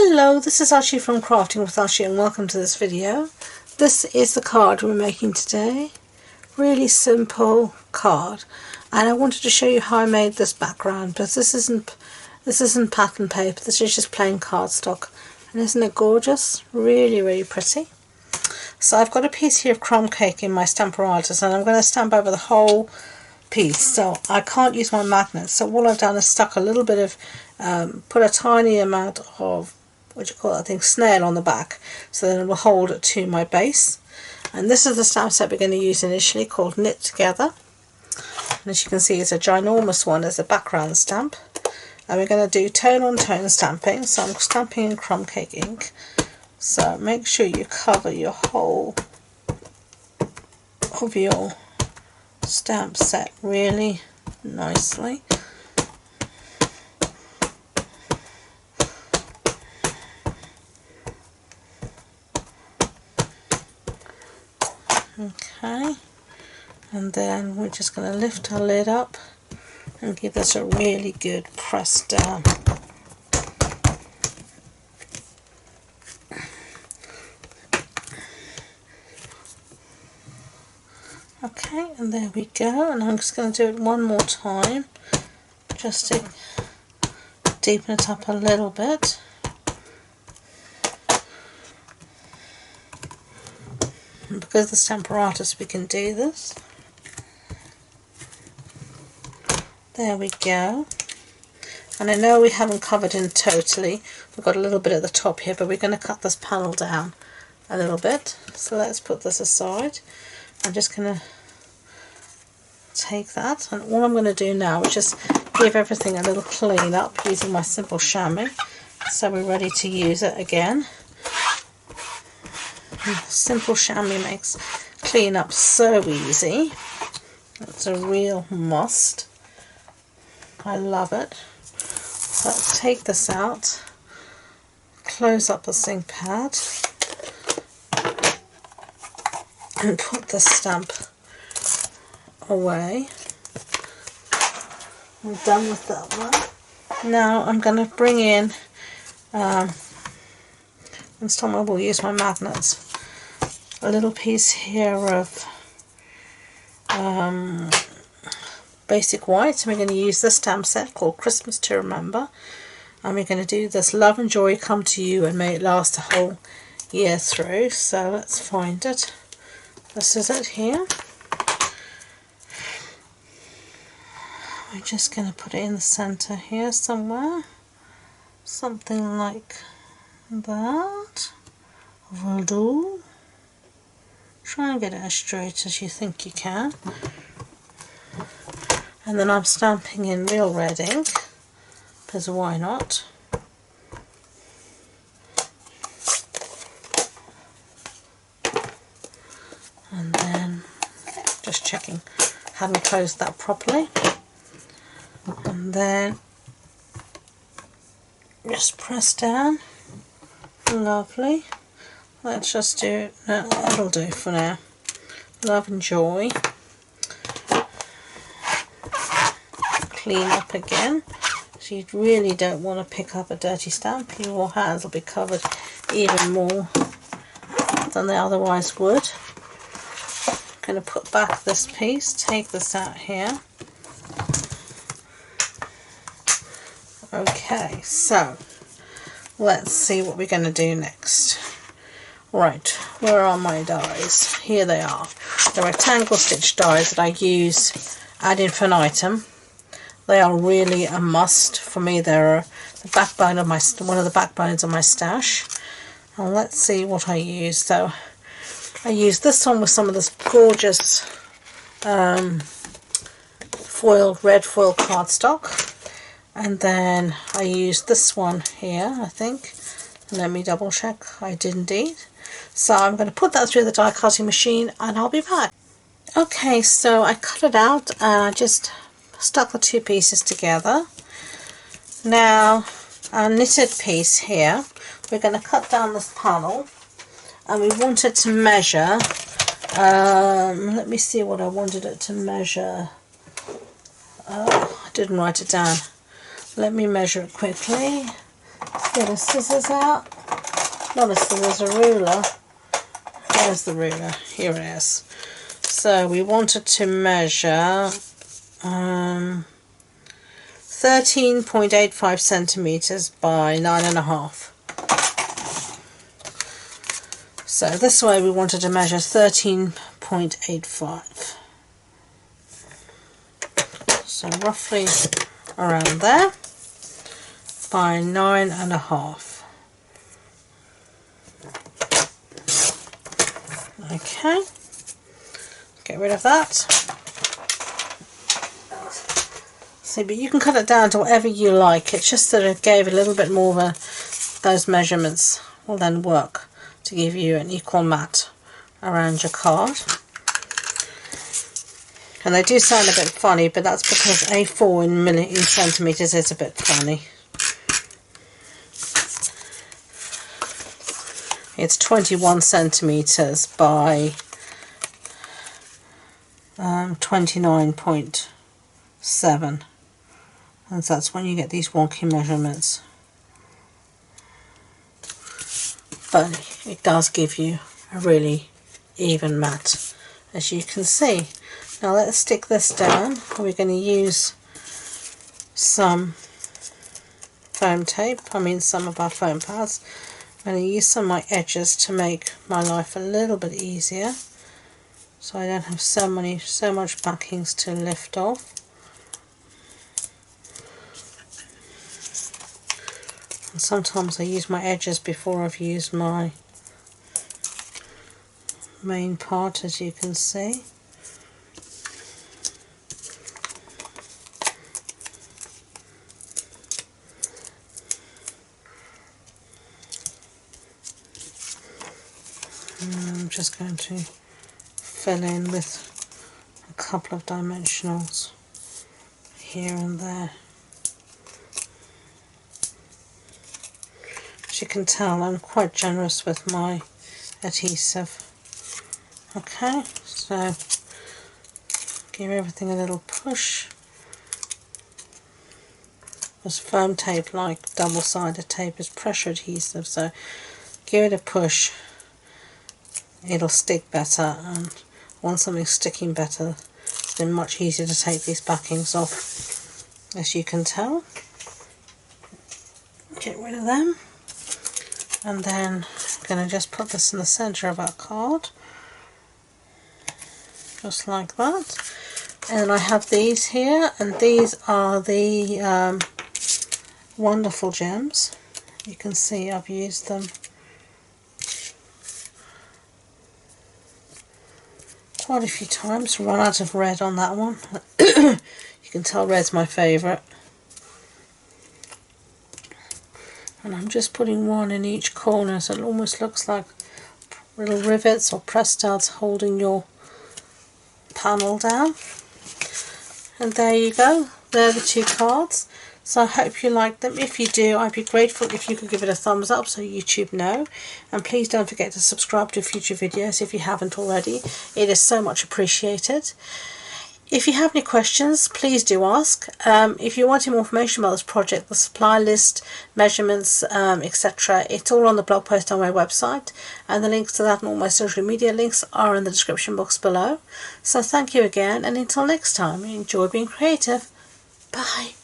Hello, this is Ashee from Crafting with Ashee and welcome to this video. This is the card we're making today. Really simple card, and I wanted to show you how I made this background, because this isn't pattern paper, this is just plain cardstock. And isn't it gorgeous? Really pretty. So I've got a piece here of crumb cake in my Stamparatus, and I'm going to stamp over the whole piece, so I can't use my magnet. So what I've done is stuck a little bit of put a tiny amount of I think snail on the back, so then it will hold it to my base. And this is the stamp set we're going to use initially, called Knit Together, and as you can see it's a ginormous one as a background stamp. And we're going to do tone on tone stamping, so I'm stamping in crumb cake ink, so make sure you cover your whole of your stamp set really nicely. Okay, and then we're just going to lift our lid up and give this a really good press down. Okay, and there we go, and I'm just going to do it one more time just to deepen it up a little bit. And because the Stamparatus we can do this. There we go. And I know we haven't covered in totally, we've got a little bit at the top here, but we're going to cut this panel down a little bit. So let's put this aside. I'm just going to take that, and all I'm going to do now is just give everything a little clean up using my simple chamois, so we're ready to use it again. Simple chamois makes clean up so easy. It's a real must. I love it. So let's take this out, close up the sink pad, and put the stamp away. I'm done with that one. Now I'm going to bring in, this time I will use my magnets, a little piece here of basic white, and we're going to use this stamp set called Christmas to Remember, and we're going to do this love and joy come to you and may it last a whole year through. So let's find it. This is it here. We're just going to put it in the center here somewhere, something like that will do. Try and get it as straight as you think you can. And then I'm stamping in real red ink, because why not? And then just checking, haven't closed that properly. And then just press down. Lovely. Let's just do it. No, that'll do for now. Love and joy. Clean up again. So you really don't want to pick up a dirty stamp. Your hands will be covered even more than they otherwise would. I'm going to put back this piece, take this out here. Okay, so let's see what we're going to do next. Right, where are my dies? Here they are. The rectangle stitch dies that I use ad infinitum. They are really a must for me. They're the backbone of one of the backbones of my stash. And let's see what I use. So I use this one with some of this gorgeous red foil cardstock. And then I used this one here, I think. Let me double check, I did indeed. So I'm going to put that through the die cutting machine and I'll be back. Okay, so I cut it out and I just stuck the two pieces together. Now our knitted piece here, we're going to cut down this panel, and we want it to measure, let me see what I wanted it to measure. I didn't write it down. Let me measure it quickly. Get a scissors out. Not a scissors, a ruler. Where's the ruler? Here it is. So we wanted to measure 13.85 centimeters by 9.5. So this way we wanted to measure 13.85. So roughly around there by 9.5. Okay, get rid of that. See, but you can cut it down to whatever you like. It's just that it gave a little bit more of those measurements will then work to give you an equal mat around your card. And they do sound a bit funny, but that's because A4 in centimeters is a bit funny. It's 21 centimeters by 29.7, and that's when you get these wonky measurements. But it does give you a really even mat, as you can see. Now let's stick this down. We're going to use some foam tape, some of our foam pads. I'm going to use some of my edges to make my life a little bit easier, so I don't have so much backings to lift off. And sometimes I use my edges before I've used my main part, as you can see. I'm just going to fill in with a couple of dimensionals here and there. As you can tell, I'm quite generous with my adhesive. Okay, so give everything a little push. This foam tape, like double-sided tape, is pressure adhesive, so give it a push. It'll stick better, and once something's sticking better, then much easier to take these backings off, as you can tell. Get rid of them, and then I'm going to just put this in the center of our card, just like that. And I have these here, and these are the wonderful gems. You can see I've used them quite a few times. Run out of red on that one. You can tell red's my favourite. And I'm just putting one in each corner, so it almost looks like little rivets or press studs holding your panel down. And there you go. They're the two cards. So I hope you like them. If you do, I'd be grateful if you could give it a thumbs up so YouTube know. And please don't forget to subscribe to future videos if you haven't already. It is so much appreciated. If you have any questions, please do ask. If you want more information about this project, the supply list, measurements, etc., it's all on the blog post on my website. And the links to that and all my social media links are in the description box below. So thank you again, and until next time, enjoy being creative. Bye.